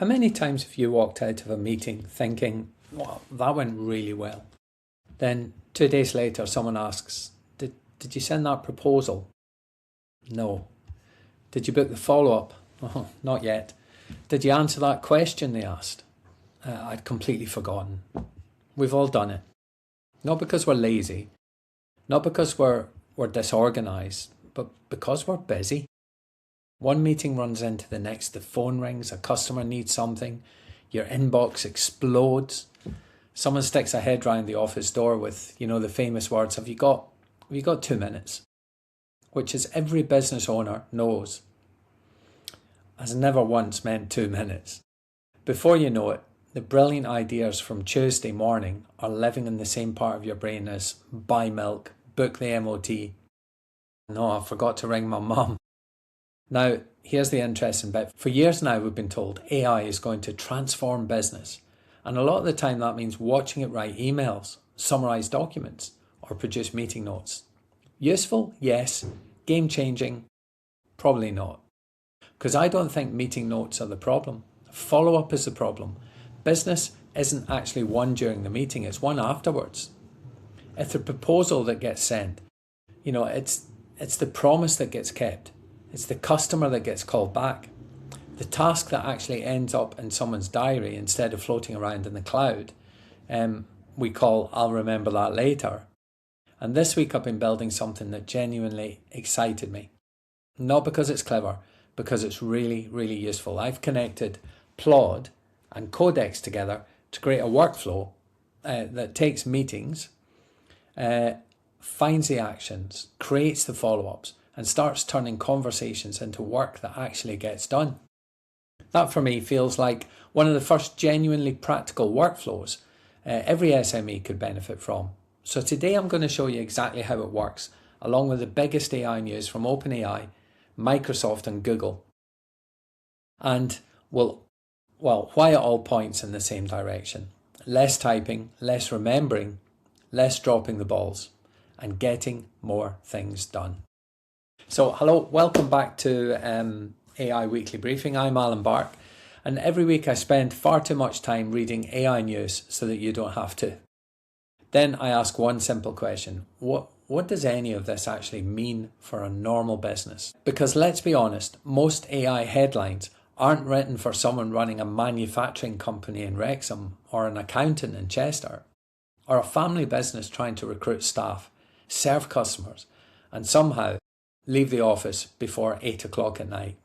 How many times have you walked out of a meeting thinking, well, that went really well? Then 2 days later, someone asks, did you send that proposal? No. Did you book the follow-up? Oh, not yet. Did you answer that question they asked? I'd completely forgotten. We've all done it. Not because we're lazy, not because we're disorganized, but because we're busy. One meeting runs into the next, the phone rings, a customer needs something, your inbox explodes. Someone sticks a head round the office door with, the famous words, have you got 2 minutes? Which, as every business owner knows, has never once meant 2 minutes. Before you know it, the brilliant ideas from Tuesday morning are living in the same part of your brain as buy milk, book the MOT. No, I forgot to ring my mum. Now, here's the interesting bit. For years now, we've been told AI is going to transform business. And a lot of the time that means watching it write emails, summarize documents, or produce meeting notes. Useful? Yes. Game changing? Probably not. Because I don't think meeting notes are the problem. Follow-up is the problem. Business isn't actually won during the meeting, it's won afterwards. It's the proposal that gets sent. It's the promise that gets kept. It's the customer that gets called back. The task that actually ends up in someone's diary instead of floating around in the cloud, we call I'll remember that later. And this week I've been building something that genuinely excited me. Not because it's clever, because it's really, really useful. I've connected Plod and Codex together to create a workflow that takes meetings, finds the actions, creates the follow-ups, and starts turning conversations into work that actually gets done. That for me feels like one of the first genuinely practical workflows every SME could benefit from. So today I'm going to show you exactly how it works, along with the biggest AI news from OpenAI, Microsoft and Google. And why it all points in the same direction. Less typing, less remembering, less dropping the balls, and getting more things done. So hello, welcome back to AI Weekly Briefing. I'm Alan Bark, and every week I spend far too much time reading AI news so that you don't have to. Then I ask one simple question. What does any of this actually mean for a normal business? Because let's be honest, most AI headlines aren't written for someone running a manufacturing company in Wrexham, or an accountant in Chester, or a family business trying to recruit staff, serve customers, and somehow leave the office before 8 o'clock at night.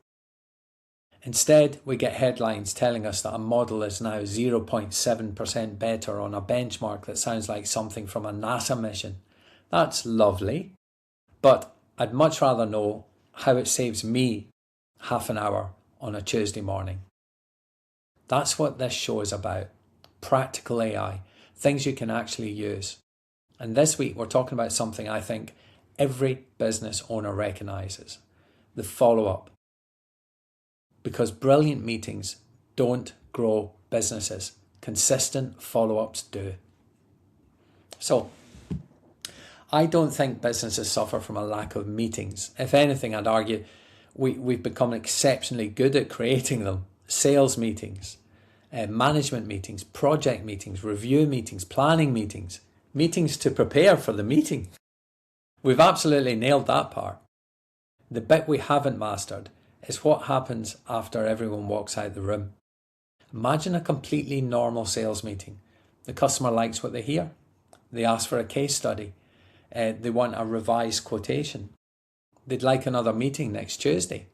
Instead, we get headlines telling us that a model is now 0.7% better on a benchmark that sounds like something from a NASA mission. That's lovely, but I'd much rather know how it saves me half an hour on a Tuesday morning. That's what this show is about. Practical AI, things you can actually use. And this week we're talking about something I think every business owner recognises: the follow-up. Because brilliant meetings don't grow businesses. Consistent follow-ups do. So, I don't think businesses suffer from a lack of meetings. If anything, I'd argue we've become exceptionally good at creating them. Sales meetings, management meetings, project meetings, review meetings, planning meetings, meetings to prepare for the meeting. We've absolutely nailed that part. The bit we haven't mastered is what happens after everyone walks out the room. Imagine a completely normal sales meeting. The customer likes what they hear. They ask for a case study. They want a revised quotation. They'd like another meeting next Tuesday.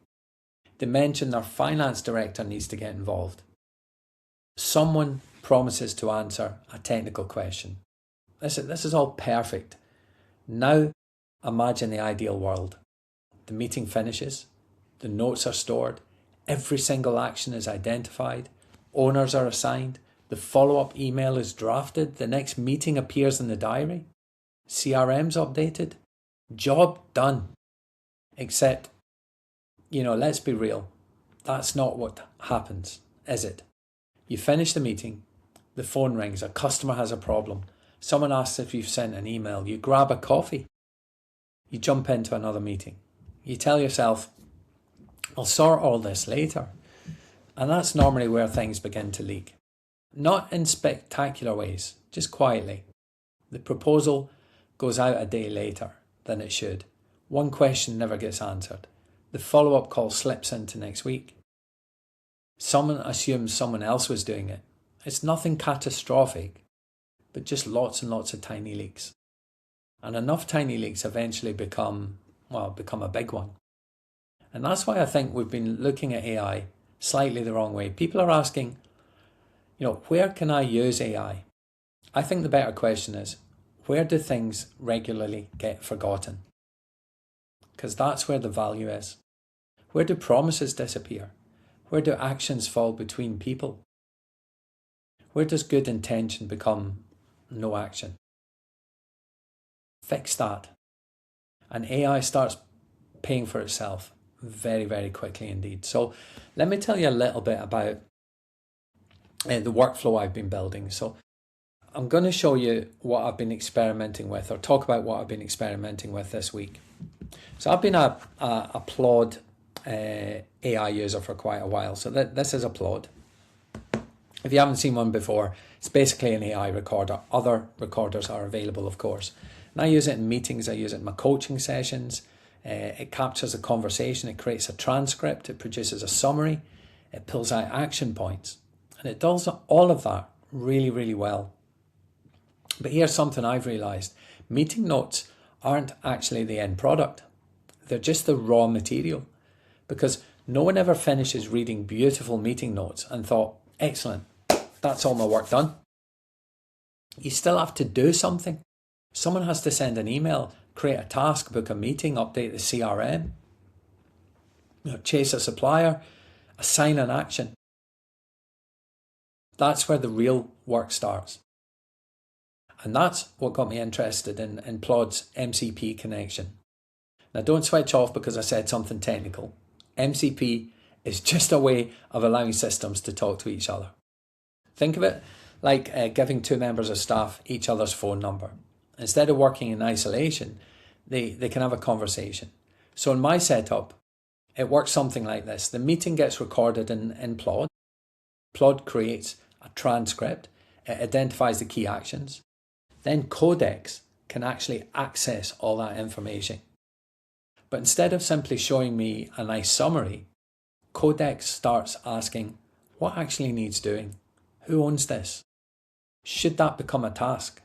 They mention their finance director needs to get involved. Someone promises to answer a technical question. This is all perfect. Now imagine the ideal world. The meeting finishes. The notes are stored. Every single action is identified. Owners are assigned. The follow-up email is drafted. The next meeting appears in the diary. CRM's updated. Job done. Except, let's be real. That's not what happens, is it? You finish the meeting. The phone rings. A customer has a problem. Someone asks if you've sent an email. You grab a coffee. You jump into another meeting. You tell yourself, I'll sort all this later. And that's normally where things begin to leak. Not in spectacular ways, just quietly. The proposal goes out a day later than it should. One question never gets answered. The follow-up call slips into next week. Someone assumes someone else was doing it. It's nothing catastrophic, but just lots and lots of tiny leaks. And enough tiny leaks eventually become a big one. And that's why I think we've been looking at AI slightly the wrong way. People are asking, where can I use AI? I think the better question is, where do things regularly get forgotten? Because that's where the value is. Where do promises disappear? Where do actions fall between people? Where does good intention become no action? Fix that. And AI starts paying for itself very, very quickly indeed. So let me tell you a little bit about the workflow I've been building. So I'm going to show you what I've been experimenting with, or talk about what I've been experimenting with this week. So I've been a Claude AI user for quite a while. So this is a Claude. If you haven't seen one before, it's basically an AI recorder. Other recorders are available, of course. And I use it in meetings. I use it in my coaching sessions. It captures a conversation. It creates a transcript. It produces a summary. It pulls out action points. And it does all of that really, really well. But here's something I've realized. Meeting notes aren't actually the end product. They're just the raw material. Because no one ever finishes reading beautiful meeting notes and thought, excellent, that's all my work done. You still have to do something. Someone has to send an email, create a task, book a meeting, update the CRM, chase a supplier, assign an action. That's where the real work starts. And that's what got me interested in Claude's MCP connection. Now don't switch off because I said something technical. MCP is just a way of allowing systems to talk to each other. Think of it like giving two members of staff each other's phone number. Instead of working in isolation, they can have a conversation. So in my setup, it works something like this. The meeting gets recorded in Claude. Claude creates a transcript. It identifies the key actions. Then Codex can actually access all that information. But instead of simply showing me a nice summary, Codex starts asking, what actually needs doing? Who owns this? Should that become a task?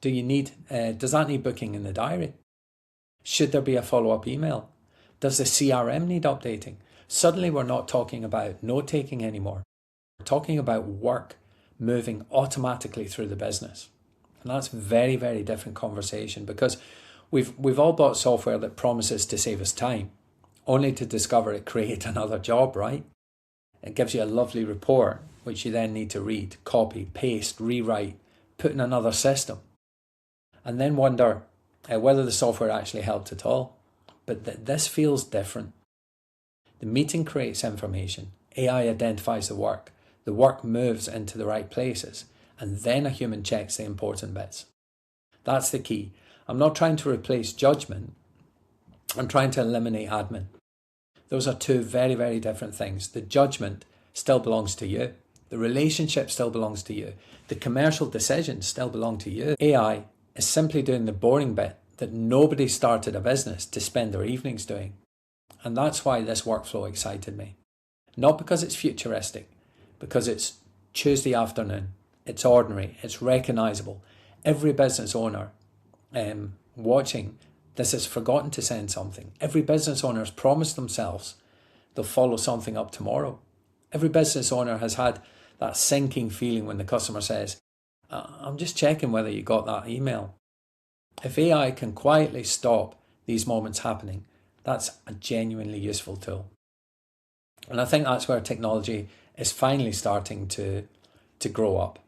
Does that need booking in the diary? Should there be a follow-up email? Does the CRM need updating? Suddenly we're not talking about note-taking anymore. We're talking about work moving automatically through the business. And that's a very, very different conversation, because we've all bought software that promises to save us time, only to discover it create another job, right? It gives you a lovely report, which you then need to read, copy, paste, rewrite, put in another system, and then wonder whether the software actually helped at all. But this feels different. The meeting creates information. AI identifies the work moves into the right places, and then a human checks the important bits. That's the key. I'm not trying to replace judgment. I'm trying to eliminate admin. Those are two very, very different things. The judgment still belongs to you. The relationship still belongs to you. The commercial decisions still belong to you. AI is simply doing the boring bit that nobody started a business to spend their evenings doing. And that's why this workflow excited me. Not because it's futuristic, because it's Tuesday afternoon. It's ordinary. It's recognizable. Every business owner watching this has forgotten to send something. Every business owner has promised themselves they'll follow something up tomorrow. Every business owner has had that sinking feeling when the customer says, I'm just checking whether you got that email. If AI can quietly stop these moments happening, that's a genuinely useful tool. And I think that's where technology is finally starting to grow up.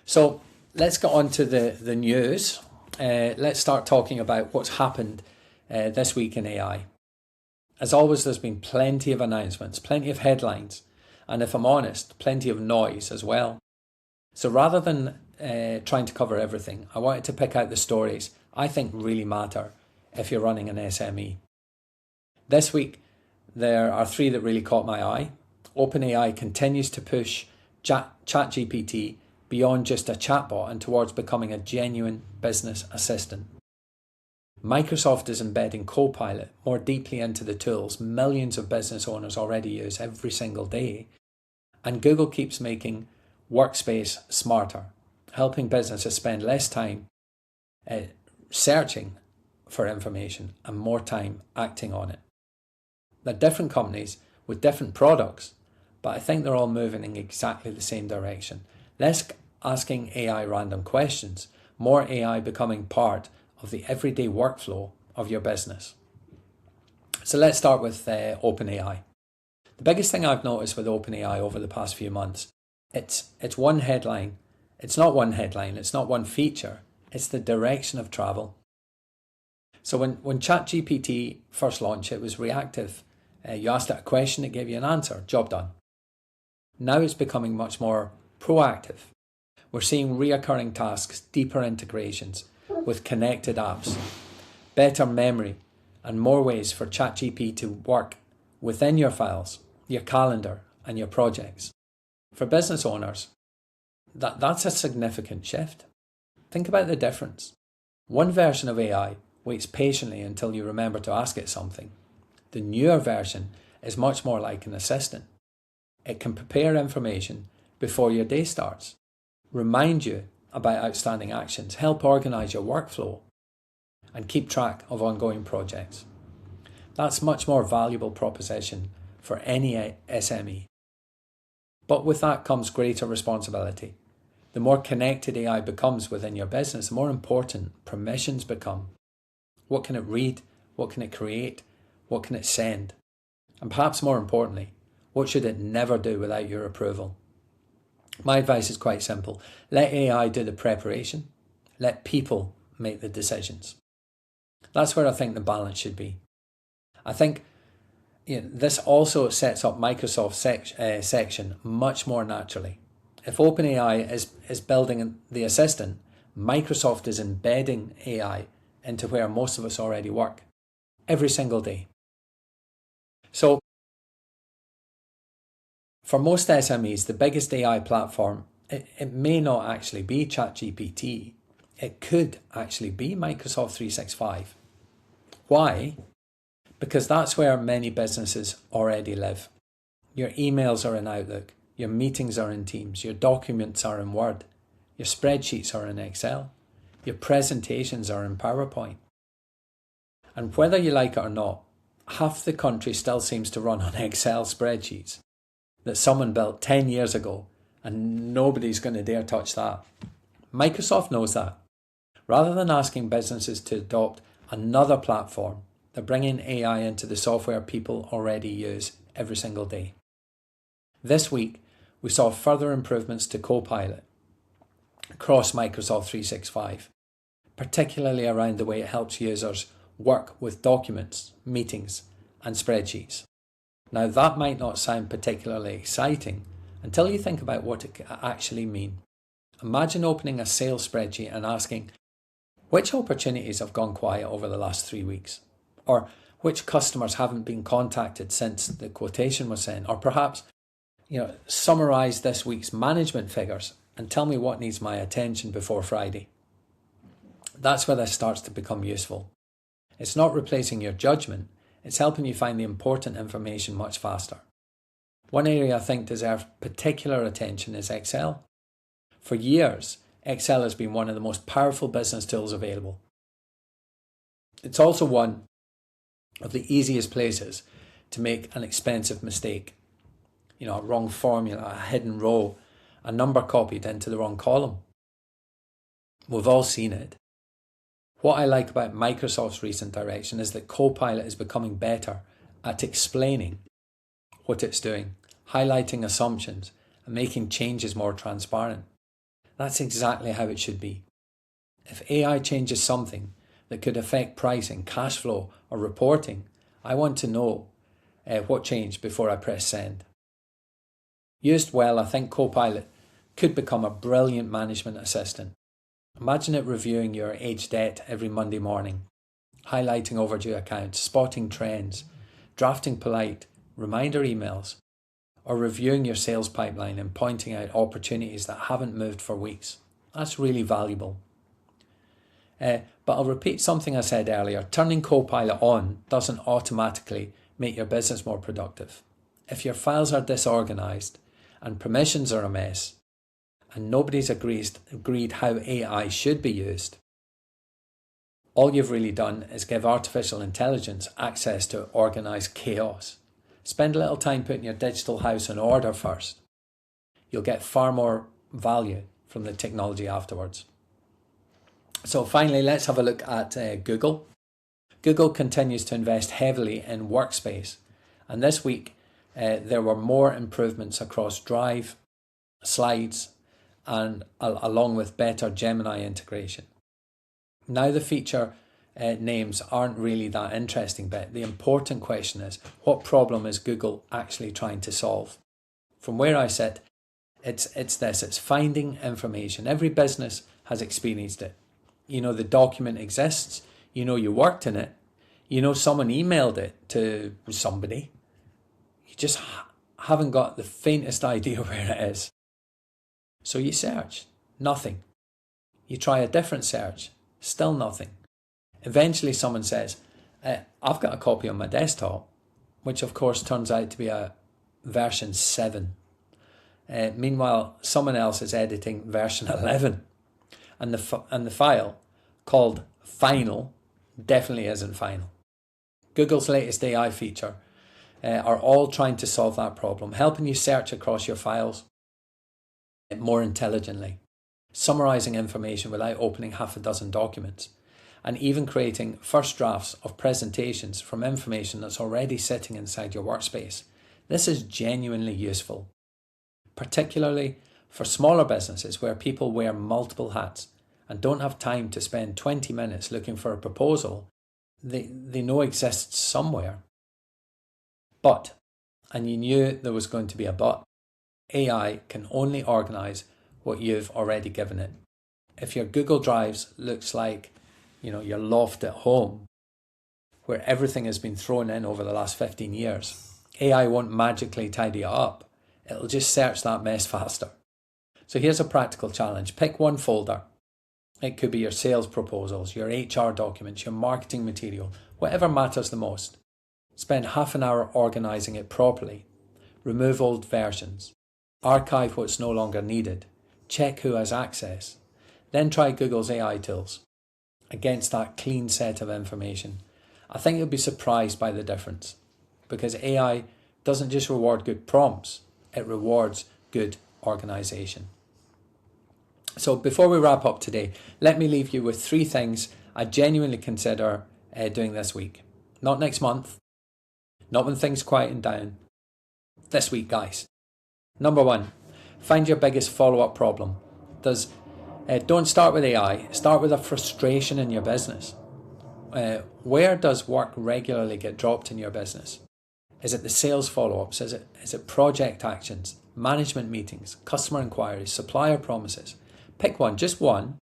So let's get on to the news. Let's start talking about what's happened this week in AI. As always, there's been plenty of announcements, plenty of headlines, and if I'm honest, plenty of noise as well. So rather than trying to cover everything, I wanted to pick out the stories I think really matter if you're running an SME. This week, there are three that really caught my eye. OpenAI continues to push ChatGPT beyond just a chatbot and towards becoming a genuine business assistant. Microsoft is embedding Copilot more deeply into the tools millions of business owners already use every single day, and Google keeps making Workspace smarter, helping businesses spend less time searching for information and more time acting on it. They're different companies with different products, but I think they're all moving in exactly the same direction. Less asking AI random questions, more AI becoming part of the everyday workflow of your business. So let's start with OpenAI. The biggest thing I've noticed with OpenAI over the past few months, it's one headline. It's not one headline, it's not one feature, it's the direction of travel. So when ChatGPT first launched, it was reactive. You asked it a question, it gave you an answer, job done. Now it's becoming much more proactive. We're seeing reoccurring tasks, deeper integrations with connected apps, better memory, and more ways for ChatGPT to work within your files, your calendar, and your projects. For business owners, that's a significant shift. Think about the difference. One version of AI waits patiently until you remember to ask it something. The newer version is much more like an assistant. It can prepare information before your day starts, remind you about outstanding actions, help organise your workflow, and keep track of ongoing projects. That's much more valuable proposition for any SME. But with that comes greater responsibility. The more connected AI becomes within your business, the more important permissions become. What can it read? What can it create? What can it send? And perhaps more importantly, what should it never do without your approval? My advice is quite simple. Let AI do the preparation. Let people make the decisions. That's where I think the balance should be. I think this also sets up Microsoft's section much more naturally. If OpenAI is building the assistant, Microsoft is embedding AI into where most of us already work every single day. So for most SMEs, the biggest AI platform, it may not actually be ChatGPT. It could actually be Microsoft 365. Why? Because that's where many businesses already live. Your emails are in Outlook, your meetings are in Teams, your documents are in Word, your spreadsheets are in Excel, your presentations are in PowerPoint. And whether you like it or not, half the country still seems to run on Excel spreadsheets that someone built 10 years ago, and nobody's going to dare touch that. Microsoft knows that. Rather than asking businesses to adopt another platform, they're bringing AI into the software people already use every single day. This week, we saw further improvements to Copilot across Microsoft 365, particularly around the way it helps users work with documents, meetings, and spreadsheets. Now, that might not sound particularly exciting until you think about what it could actually mean. Imagine opening a sales spreadsheet and asking, which opportunities have gone quiet over the last 3 weeks? Or which customers haven't been contacted since the quotation was sent? Or perhaps, summarize this week's management figures and tell me what needs my attention before Friday. That's where this starts to become useful. It's not replacing your judgment, it's helping you find the important information much faster. One area I think deserves particular attention is Excel. For years, Excel has been one of the most powerful business tools available. It's also one of the easiest places to make an expensive mistake. A wrong formula, a hidden row, a number copied into the wrong column. We've all seen it. What I like about Microsoft's recent direction is that Copilot is becoming better at explaining what it's doing, highlighting assumptions, and making changes more transparent. That's exactly how it should be. If AI changes something that could affect pricing, cash flow, or reporting, I want to know what changed before I press send. Used well, I think Copilot could become a brilliant management assistant. Imagine it reviewing your age debt every Monday morning, highlighting overdue accounts, spotting trends, drafting polite reminder emails, or reviewing your sales pipeline and pointing out opportunities that haven't moved for weeks. That's really valuable. But I'll repeat something I said earlier. Turning Copilot on doesn't automatically make your business more productive. If your files are disorganized and permissions are a mess and nobody's agreed how AI should be used, all you've really done is give artificial intelligence access to organized chaos. Spend a little time putting your digital house in order first. You'll get far more value from the technology afterwards. So finally, let's have a look at Google. Google continues to invest heavily in Workspace. And this week, there were more improvements across Drive, Slides, and along with better Gemini integration. Now the feature names aren't really that interesting bit. The important question is, what problem is Google actually trying to solve? From where I sit, it's finding information. Every business has experienced it. You know the document exists, you know you worked in it, you know someone emailed it to somebody. You just haven't got the faintest idea where it is. So you search, nothing. You try a different search, still nothing. Eventually someone says, I've got a copy on my desktop, which of course turns out to be a version 7. Meanwhile, someone else is editing version 11. And the file called final definitely isn't final. Google's latest AI feature are all trying to solve that problem, helping you search across your files more intelligently, summarizing information without opening half a dozen documents, and even creating first drafts of presentations from information that's already sitting inside your workspace. This is genuinely useful, particularly for smaller businesses where people wear multiple hats and don't have time to spend 20 minutes looking for a proposal they know exists somewhere. But, and you knew there was going to be a but, AI can only organize what you've already given it. If your Google Drives looks like, your loft at home, where everything has been thrown in over the last 15 years, AI won't magically tidy it up. It'll just search that mess faster. So here's a practical challenge. Pick one folder. It could be your sales proposals, your HR documents, your marketing material, whatever matters the most. Spend half an hour organizing it properly. Remove old versions. Archive what's no longer needed. Check who has access. Then try Google's AI tools against that clean set of information. I think you'll be surprised by the difference, because AI doesn't just reward good prompts, it rewards good organization. So before we wrap up today, let me leave you with 3 things I genuinely consider doing this week. Not next month, not when things quieten down. This week, guys. Number 1, find your biggest follow-up problem. Don't start with AI, start with a frustration in your business. Where does work regularly get dropped in your business? Is it the sales follow-ups? Is it project actions, management meetings, customer inquiries, supplier promises? Pick one, just one,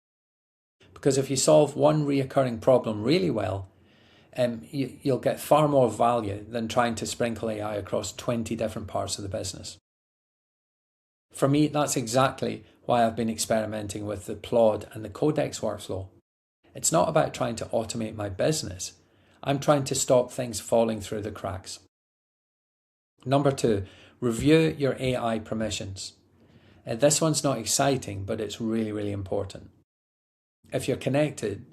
because if you solve one reoccurring problem really well, you'll get far more value than trying to sprinkle AI across 20 different parts of the business. For me, that's exactly why I've been experimenting with the Plod and the Codex workflow. It's not about trying to automate my business. I'm trying to stop things falling through the cracks. Number 2, review your AI permissions. This one's not exciting, but it's really, really important. If you're connected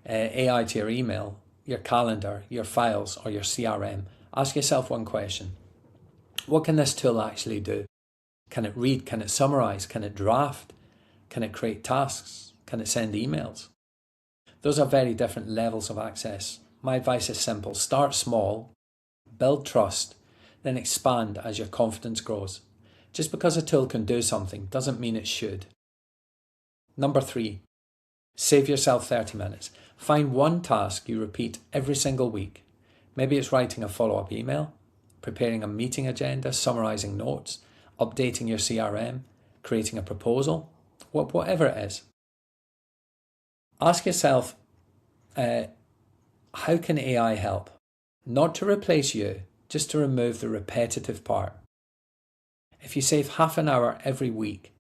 AI to your email, your calendar, your files, or your CRM, ask yourself one question. What can this tool actually do? Can it read? Can it summarize? Can it draft? Can it create tasks? Can it send emails? Those are very different levels of access. My advice is simple. Start small, build trust, then expand as your confidence grows. Just because a tool can do something doesn't mean it should. Number 3, save yourself 30 minutes. Find one task you repeat every single week. Maybe it's writing a follow-up email, preparing a meeting agenda, summarizing notes, updating your CRM, creating a proposal, whatever it is. Ask yourself, how can AI help? Not to replace you, just to remove the repetitive part. If you save half an hour every week,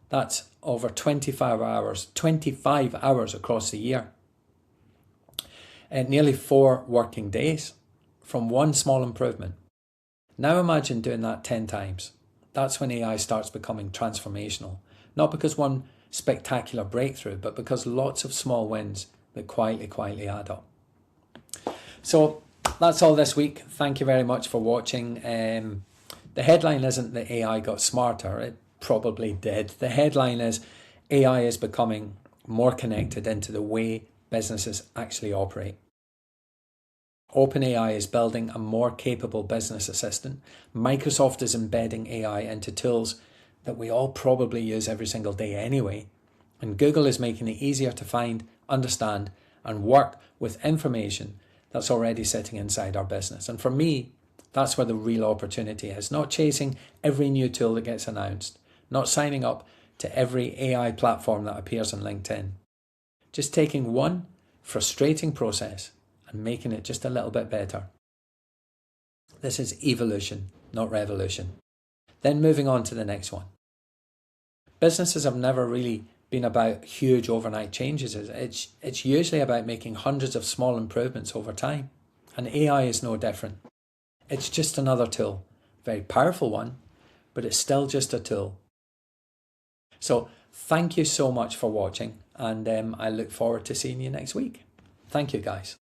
that's over 25 hours across the year. And nearly 4 working days from one small improvement. Now imagine doing that 10 times. That's when AI starts becoming transformational. Not because one spectacular breakthrough, but because lots of small wins that quietly add up. So that's all this week. Thank you very much for watching. The headline isn't that AI got smarter. It probably did. The headline is AI is becoming more connected into the way businesses actually operate. OpenAI is building a more capable business assistant. Microsoft is embedding AI into tools that we all probably use every single day anyway. And Google is making it easier to find, understand, and work with information that's already sitting inside our business. And for me, that's where the real opportunity is. Not chasing every new tool that gets announced. Not signing up to every AI platform that appears on LinkedIn. Just taking one frustrating process and making it just a little bit better. This is evolution, not revolution. Then moving on to the next one. Businesses have never really been about huge overnight changes. It's usually about making hundreds of small improvements over time. And AI is no different. It's just another tool. Very powerful one, but it's still just a tool. So thank you so much for watching, and I look forward to seeing you next week. Thank you, guys.